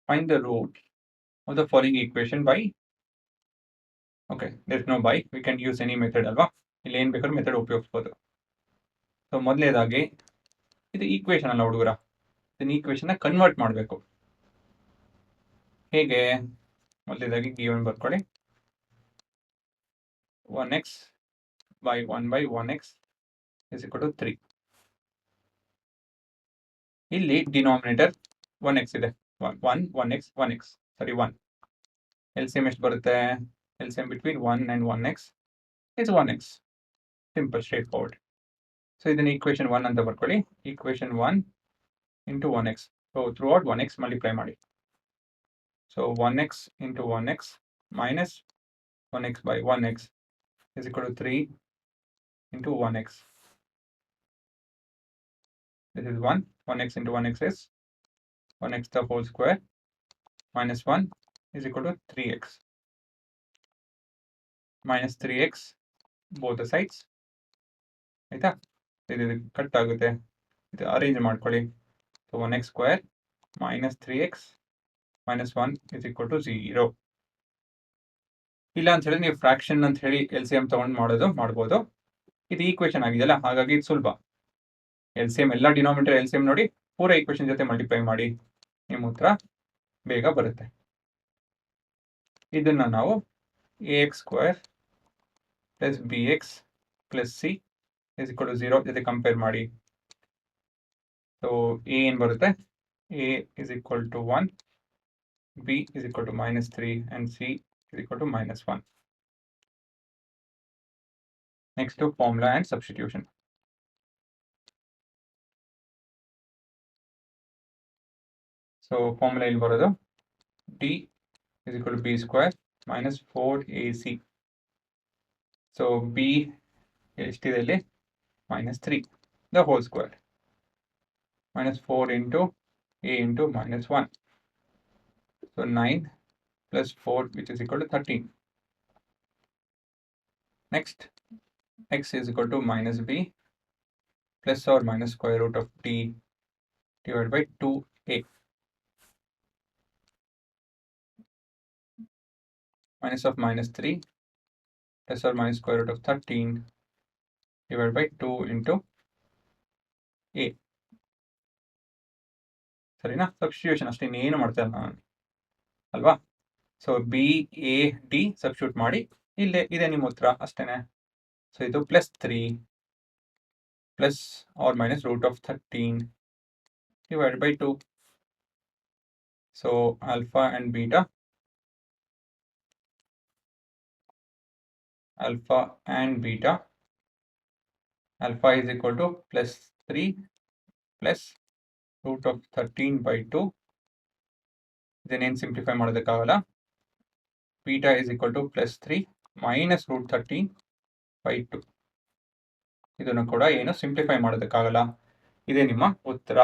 Find the root of the following equation by, okay, there's no by, we can use any method ಅಲ್ವಾ, ಇಲ್ಲಿ ಏನು ಬೇಕಾದ್ರೂ method ಉಪಯೋಗಿಸ್ಬೋದು. So ಮೊದಲನೇದಾಗಿ ಇದು ಈಕ್ವೇಷನ್ ಅಲ್ಲ ಹುಡುಗರ, ಇದನ್ನ ಈಕ್ವೇಷನ್ನ ಕನ್ವರ್ಟ್ ಮಾಡಬೇಕು. ಹೇಗೆ? ಮೊದಲನೇದಾಗಿ ಗಿವನ್ ಬರ್ಕೊಳ್ಳಿ, 1x by 1 by 1x is equal to 3. ಇಲ್ಲಿ ಡಿನಾಮಿನೇಟರ್ 1x ಇದೆ, 1x 1x ಸರಿ 1. LCM ಎಷ್ಟು ಬರುತ್ತೆ? LCM between 1 and 1x is 1x. Simple, straightforward. So ಇದನ್ನ ಈಕ್ವೇಷನ್ 1 ಅಂತ ಬರ್ಕೊಳ್ಳಿ. Equation 1 into 1x. So throughout 1x multiply ಮಾಡಿ. So 1x into 1x minus 1x by 1x is equal to 3 into 1x. This is 1. 1x into 1x is 1x the whole square minus 1 is equal to 3x. Minus 3x both the sides. ಆಯ್ತಾ? ಇದು cut ಆಗುತ್ತೆ, ಇದು arrange ಮಾಡ್ಕೊಳ್ಳಿ. So 1x square minus 3x minus 1 is equal to 0. ಇಲ್ಲ ಅಂತ ಹೇಳಿ ನೀವು fraction ಅಂತ ಹೇಳಿ LCM ತಗೊಂಡು ಮಾಡ್ಬೋದು. ಇದು ಈಕ್ವೇಷನ್ ಆಗಿದೆಯಲ್ಲ, ಹಾಗಾಗಿ ಇದು ಸುಲಭ. LCM ಎಲ್ಲ ಡಿನಾಮಿನೇಟರ್ LCM ನೋಡಿ ಪೂರ ಈಕ್ವೇಷನ್ ಜೊತೆ ಮಲ್ಟಿಪ್ಲೈ ಮಾಡಿ, ನಿಮ್ಮ ಉತ್ತರ ಬೇಗ ಬರುತ್ತೆ. ಇದನ್ನ ನಾವು ax square plus bx plus c is equal to 0 ಜೊತೆ ಕಂಪೇರ್ ಮಾಡಿ. ಸೊ a ಏನು ಬರುತ್ತೆ? a is equal to 1, b is equal to minus 3 and c is equal to minus 1. Next to formula and substitution. So formula ಇಲ್ಲಿ ಬರೋದು d is equal to b square minus 4ac. So b ಎಷ್ಟಿದೆ ಇಲ್ಲಿ? minus 3 the whole square minus 4 into a into minus 1. So 9 plus 4 which is equal to 13. Next, x is equal to minus b plus or minus square root of d divided by 2a. Minus of minus 3 plus or minus square root of 13 divided by 2 into a. ಸರಿನಾ? Substitution ಅಷ್ಟೇ, ಇನ್ನೇನು ಮಾಡ್ತಾ ಇಲ್ಲ ನಾನು ಅಲ್ವಾ? So B A D substitute ಮಾಡಿ, ಇಲ್ಲೇ ಇದೆ ನಿಮ್ಮ ಉತ್ತರ ಅಷ್ಟೇನೆ. ಸೊ ಇದು plus 3 plus R minus root of 13 divided by 2. So alpha and beta, alpha is equal to plus 3 plus root of 13 by 2. ಇದನ್ನೇನು ಸಿಂಪ್ಲಿಫೈ ಮಾಡೋದಕ್ಕಾಗಲ್ಲ. beta is equal to plus 3 minus root 13 by 2. ಇದನ್ನು ಕೂಡ ಏನು ಸಿಂಪ್ಲಿಫೈ ಮಾಡೋದಕ್ಕಾಗಲ್ಲ. ಇದೇ ನಿಮ್ಮ ಉತ್ತರ.